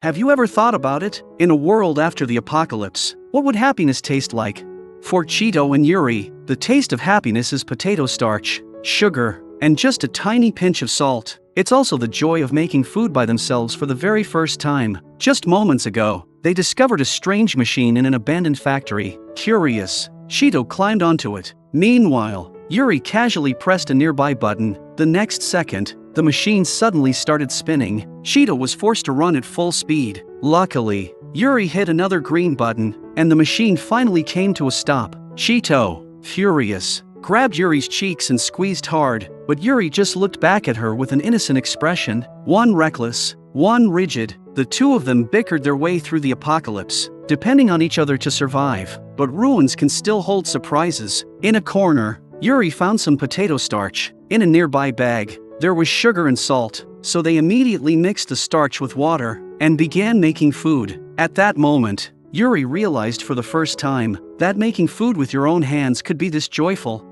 Have you ever thought about it? In a world after the apocalypse, what would happiness taste like? For Cheeto and Yuri, the taste of happiness is potato starch, sugar, and just a tiny pinch of salt. It's also the joy of making food by themselves for the very first time. Just moments ago, they discovered a strange machine in an abandoned factory. Curious, Cheeto climbed onto it. Meanwhile, Yuri casually pressed a nearby button. The next second, the machine suddenly started spinning. Cheeto was forced to run at full speed. Luckily, Yuri hit another green button, and the machine finally came to a stop. Cheeto, furious, grabbed Yuri's cheeks and squeezed hard, but Yuri just looked back at her with an innocent expression. One reckless, one rigid. The two of them bickered their way through the apocalypse, depending on each other to survive. But ruins can still hold surprises. In a corner, Yuri found some potato starch. In a nearby bag, there was sugar and salt, so they immediately mixed the starch with water and began making food. At that moment, Yuri realized for the first time that making food with your own hands could be this joyful.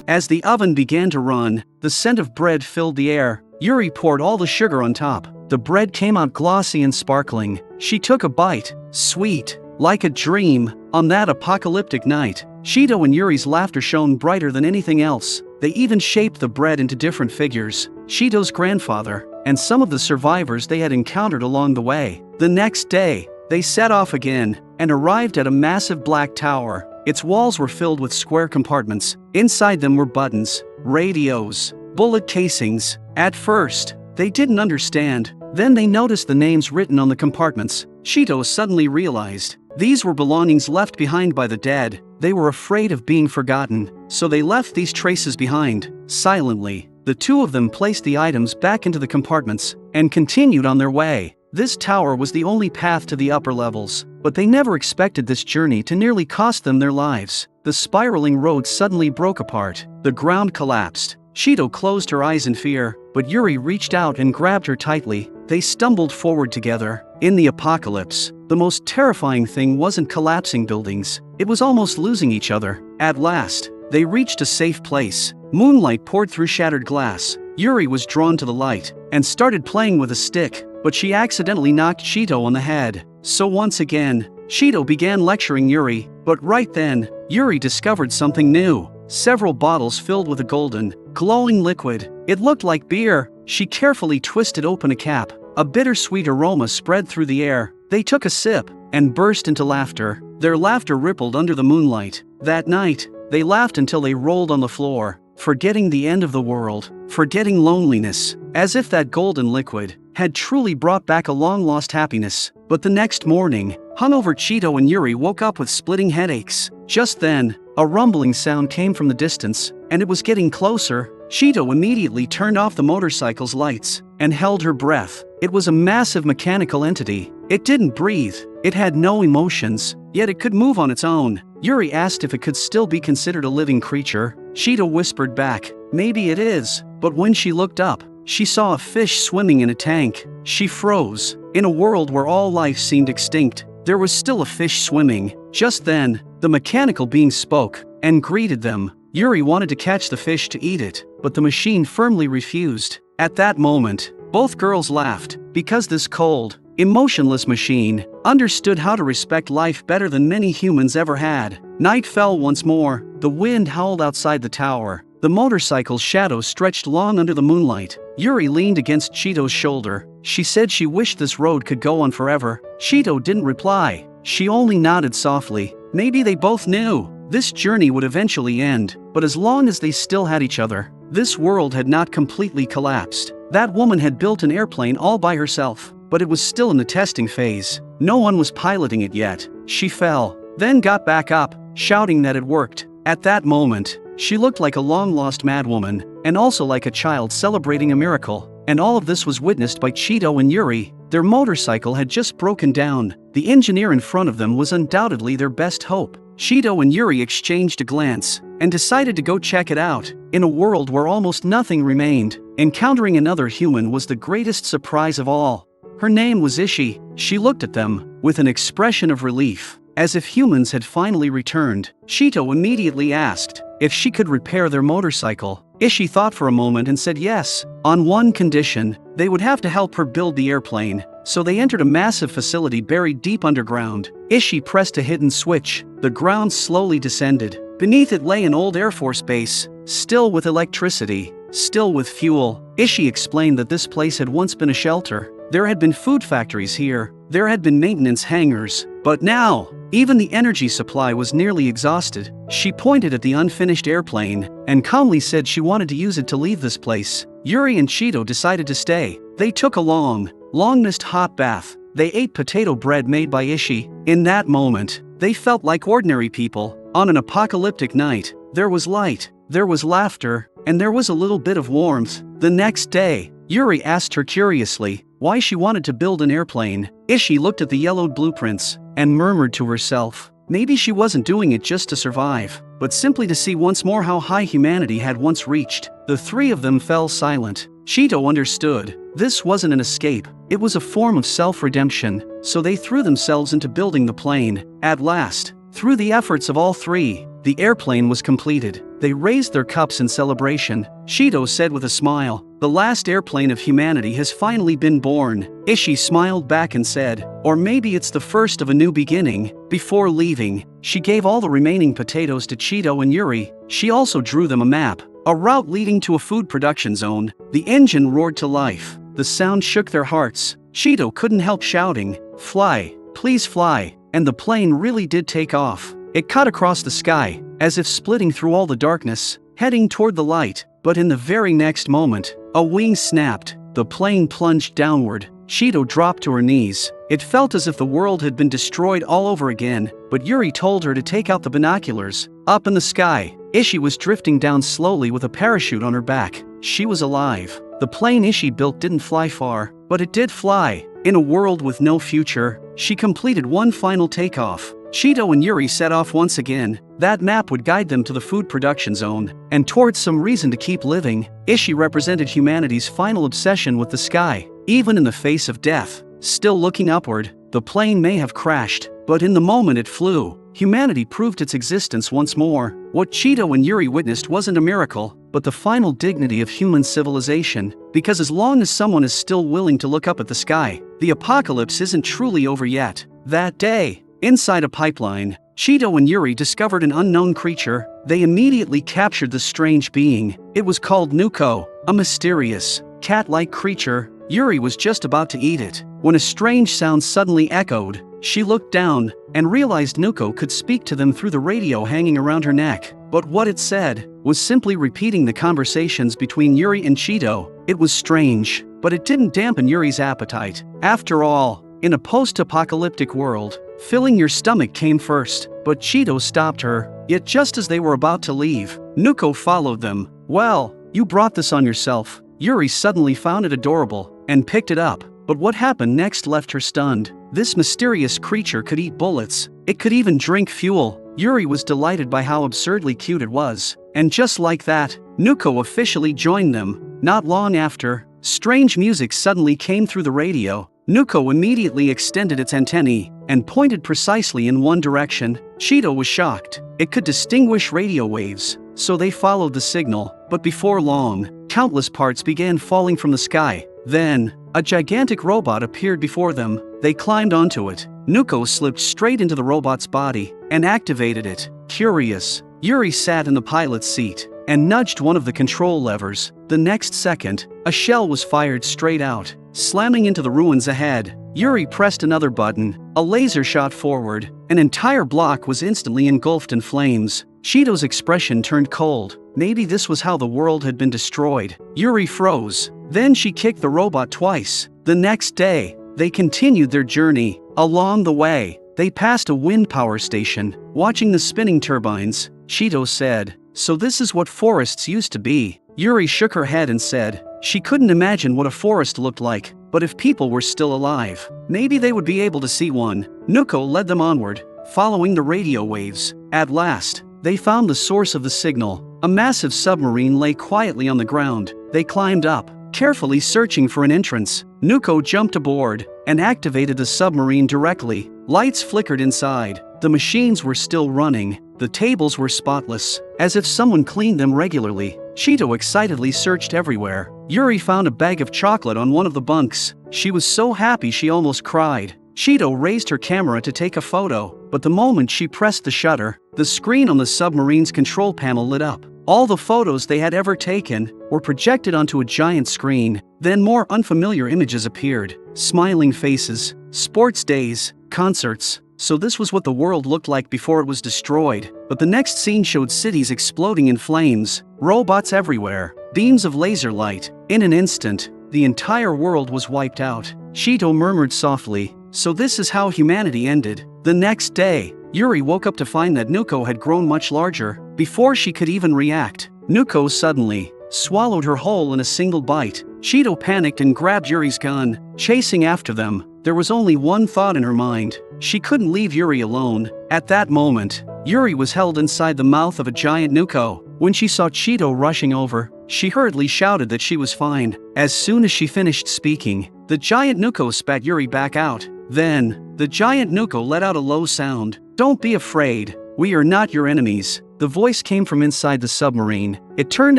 As the oven began to run, the scent of bread filled the air. Yuri poured all the sugar on top. The bread came out glossy and sparkling. She took a bite, sweet, like a dream. On that apocalyptic night, Cheeto and Yuri's laughter shone brighter than anything else. They even shaped the bread into different figures. Cheeto's grandfather, and some of the survivors they had encountered along the way. The next day, they set off again, and arrived at a massive black tower. Its walls were filled with square compartments. Inside them were buttons, radios, bullet casings. At first, they didn't understand. Then they noticed the names written on the compartments. Cheeto suddenly realized these were belongings left behind by the dead. They were afraid of being forgotten, so they left these traces behind. Silently, the two of them placed the items back into the compartments and continued on their way. This tower was the only path to the upper levels, but they never expected this journey to nearly cost them their lives. The spiraling road suddenly broke apart. The ground collapsed. Cheeto closed her eyes in fear, but Yuri reached out and grabbed her tightly. They stumbled forward together. In the apocalypse, the most terrifying thing wasn't collapsing buildings, it was almost losing each other. At last, they reached a safe place. Moonlight poured through shattered glass. Yuri was drawn to the light and started playing with a stick, but she accidentally knocked Cheeto on the head. So once again, Cheeto began lecturing Yuri, but right then, Yuri discovered something new. Several bottles filled with a golden, glowing liquid. It looked like beer. She carefully twisted open a cap. A bittersweet aroma spread through the air. They took a sip and burst into laughter. Their laughter rippled under the moonlight. That night, they laughed until they rolled on the floor, forgetting the end of the world, forgetting loneliness, as if that golden liquid had truly brought back a long-lost happiness. But the next morning, hungover Cheeto and Yuri woke up with splitting headaches. Just then, a rumbling sound came from the distance, and it was getting closer. Cheeto immediately turned off the motorcycle's lights and held her breath. It was a massive mechanical entity. It didn't breathe. It had no emotions, yet it could move on its own. Yuri asked if it could still be considered a living creature. Cheeto whispered back, "Maybe it is." But when she looked up, she saw a fish swimming in a tank. She froze. In a world where all life seemed extinct, there was still a fish swimming. Just then, the mechanical being spoke and greeted them. Yuri wanted to catch the fish to eat it, but the machine firmly refused. At that moment, both girls laughed, because this cold, emotionless machine understood how to respect life better than many humans ever had. Night fell once more. The wind howled outside the tower. The motorcycle's shadow stretched long under the moonlight. Yuri leaned against Cheeto's shoulder. She said she wished this road could go on forever. Cheeto didn't reply. She only nodded softly. Maybe they both knew this journey would eventually end, but as long as they still had each other, this world had not completely collapsed. That woman had built an airplane all by herself, but it was still in the testing phase. No one was piloting it yet. She fell, then got back up, shouting that it worked. At that moment, she looked like a long-lost madwoman, and also like a child celebrating a miracle. And all of this was witnessed by Cheeto and Yuri. Their motorcycle had just broken down. The engineer in front of them was undoubtedly their best hope. Cheeto and Yuri exchanged a glance and decided to go check it out. In a world where almost nothing remained, encountering another human was the greatest surprise of all. Her name was Ishi. She looked at them with an expression of relief, as if humans had finally returned. Cheeto immediately asked if she could repair their motorcycle. Ishi thought for a moment and said yes, on one condition: they would have to help her build the airplane. So they entered a massive facility buried deep underground. Ishi pressed a hidden switch. The ground slowly descended. Beneath it lay an old Air Force base, still with electricity, still with fuel. Ishi explained that this place had once been a shelter. There had been food factories here. There had been maintenance hangars. But now, even the energy supply was nearly exhausted. She pointed at the unfinished airplane and calmly said she wanted to use it to leave this place. Yuri and Cheeto decided to stay. They took a long mist hot bath. They ate potato bread made by Ishi. In that moment, they felt like ordinary people. On an apocalyptic night, there was light, there was laughter, and there was a little bit of warmth. The next day, Yuri asked her curiously why she wanted to build an airplane. Ishi looked at the yellowed blueprints and murmured to herself, maybe she wasn't doing it just to survive, but simply to see once more how high humanity had once reached. The three of them fell silent. Cheeto understood. This wasn't an escape, it was a form of self-redemption, so they threw themselves into building the plane. At last, through the efforts of all three, the airplane was completed. They raised their cups in celebration. Cheeto said with a smile, "The last airplane of humanity has finally been born." Ishi smiled back and said, "Or maybe it's the first of a new beginning." Before leaving, she gave all the remaining potatoes to Cheeto and Yuri. She also drew them a map, a route leading to a food production zone. The engine roared to life. The sound shook their hearts. Cheeto couldn't help shouting, "Fly, please fly," and the plane really did take off. It cut across the sky, as if splitting through all the darkness, heading toward the light. But in the very next moment, a wing snapped. The plane plunged downward. Cheeto dropped to her knees. It felt as if the world had been destroyed all over again, but Yuri told her to take out the binoculars. Up in the sky, Ishi was drifting down slowly with a parachute on her back. She was alive. The plane Ishi built didn't fly far, but it did fly. In a world with no future, she completed one final takeoff. Cheeto and Yuri set off once again. That map would guide them to the food production zone, and towards some reason to keep living. Ishi represented humanity's final obsession with the sky. Even in the face of death, still looking upward, the plane may have crashed, but in the moment it flew, humanity proved its existence once more. What Cheeto and Yuri witnessed wasn't a miracle, but the final dignity of human civilization. Because as long as someone is still willing to look up at the sky, the apocalypse isn't truly over yet. That day, inside a pipeline, Cheeto and Yuri discovered an unknown creature. They immediately captured the strange being. It was called Nuko, a mysterious, cat-like creature. Yuri was just about to eat it, when a strange sound suddenly echoed. She looked down, and realized Nuko could speak to them through the radio hanging around her neck. But what it said was simply repeating the conversations between Yuri and Cheeto. It was strange, but it didn't dampen Yuri's appetite. After all, in a post-apocalyptic world, filling your stomach came first. But Cheeto stopped her. Yet just as they were about to leave, Nuko followed them. "Well, you brought this on yourself." Yuri suddenly found it adorable, and picked it up. But what happened next left her stunned. This mysterious creature could eat bullets. It could even drink fuel. Yuri was delighted by how absurdly cute it was. And just like that, Nuko officially joined them. Not long after, strange music suddenly came through the radio. Nuko immediately extended its antennae and pointed precisely in one direction. Cheeto was shocked. It could distinguish radio waves, so they followed the signal. But before long, countless parts began falling from the sky. Then, a gigantic robot appeared before them. They climbed onto it. Nuko slipped straight into the robot's body and activated it. Curious, Yuri sat in the pilot's seat and nudged one of the control levers. The next second, a shell was fired straight out, slamming into the ruins ahead. Yuri pressed another button. A laser shot forward. An entire block was instantly engulfed in flames. Cheeto's expression turned cold. Maybe this was how the world had been destroyed. Yuri froze. Then she kicked the robot twice. The next day, they continued their journey. Along the way, they passed a wind power station. Watching the spinning turbines, Cheeto said, "So this is what forests used to be." Yuri shook her head and said, she couldn't imagine what a forest looked like, but if people were still alive, maybe they would be able to see one. Nuko led them onward, following the radio waves. At last, they found the source of the signal. A massive submarine lay quietly on the ground. They climbed up, carefully searching for an entrance. Nuko jumped aboard and activated the submarine directly. Lights flickered inside. The machines were still running. The tables were spotless, as if someone cleaned them regularly. Cheeto excitedly searched everywhere. Yuri found a bag of chocolate on one of the bunks. She was so happy she almost cried. Cheeto raised her camera to take a photo, but the moment she pressed the shutter, the screen on the submarine's control panel lit up. All the photos they had ever taken were projected onto a giant screen. Then more unfamiliar images appeared. Smiling faces, sports days, concerts. So this was what the world looked like before it was destroyed. But the next scene showed cities exploding in flames, robots everywhere, beams of laser light. In an instant, the entire world was wiped out. Cheeto murmured softly, "So this is how humanity ended." The next day, Yuri woke up to find that Nuko had grown much larger. Before she could even react, Nuko suddenly swallowed her whole in a single bite. Cheeto panicked and grabbed Yuri's gun, chasing after them. There was only one thought in her mind. She couldn't leave Yuri alone. At that moment, Yuri was held inside the mouth of a giant Nuko. When she saw Cheeto rushing over, she hurriedly shouted that she was fine. As soon as she finished speaking, the giant Nuko spat Yuri back out. Then, the giant Nuko let out a low sound. "Don't be afraid. We are not your enemies." The voice came from inside the submarine. It turned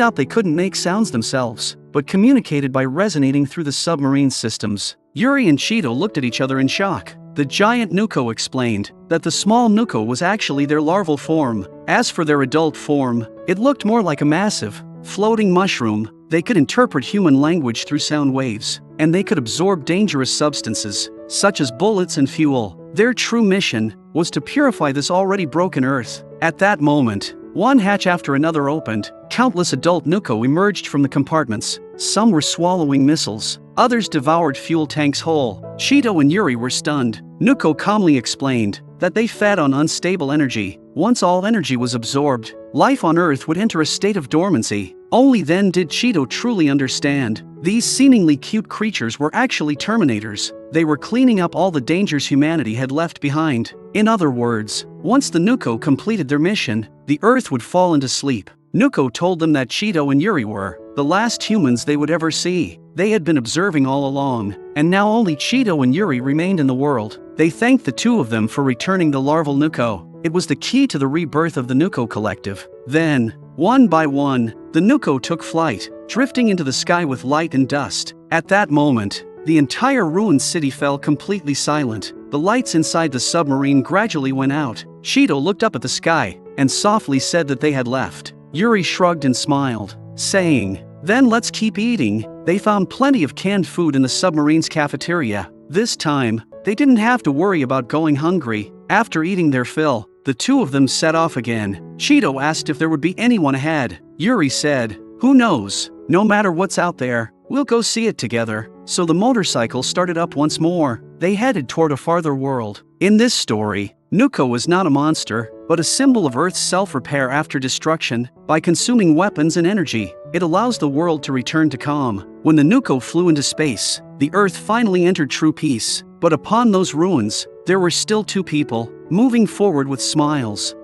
out they couldn't make sounds themselves, but communicated by resonating through the submarine systems. Yuri and Cheeto looked at each other in shock. The giant Nuko explained that the small Nuko was actually their larval form. As for their adult form, it looked more like a massive, floating mushroom. They could interpret human language through sound waves, and they could absorb dangerous substances, such as bullets and fuel. Their true mission was to purify this already broken Earth. At that moment, one hatch after another opened. Countless adult Nuko emerged from the compartments. Some were swallowing missiles. Others devoured fuel tanks whole. Cheeto and Yuri were stunned. Nuko calmly explained that they fed on unstable energy. Once all energy was absorbed, life on Earth would enter a state of dormancy. Only then did Cheeto truly understand. These seemingly cute creatures were actually Terminators. They were cleaning up all the dangers humanity had left behind. In other words, once the Nuko completed their mission, the Earth would fall into sleep. Nuko told them that Cheeto and Yuri were the last humans they would ever see. They had been observing all along, and now only Cheeto and Yuri remained in the world. They thanked the two of them for returning the larval Nuko. It was the key to the rebirth of the Nuko collective. Then, one by one, the Nuko took flight, drifting into the sky with light and dust. At that moment, the entire ruined city fell completely silent. The lights inside the submarine gradually went out. Cheeto looked up at the sky and softly said that they had left. Yuri shrugged and smiled, saying, "Then let's keep eating." They found plenty of canned food in the submarine's cafeteria. This time, they didn't have to worry about going hungry. After eating their fill, the two of them set off again. Cheeto asked if there would be anyone ahead. Yuri said, "Who knows? No matter what's out there, we'll go see it together." So the motorcycle started up once more. They headed toward a farther world. In this story, Nuko was not a monster, but a symbol of Earth's self-repair after destruction. By consuming weapons and energy, it allows the world to return to calm. When the Nuko flew into space, the Earth finally entered true peace. But upon those ruins, there were still two people, moving forward with smiles.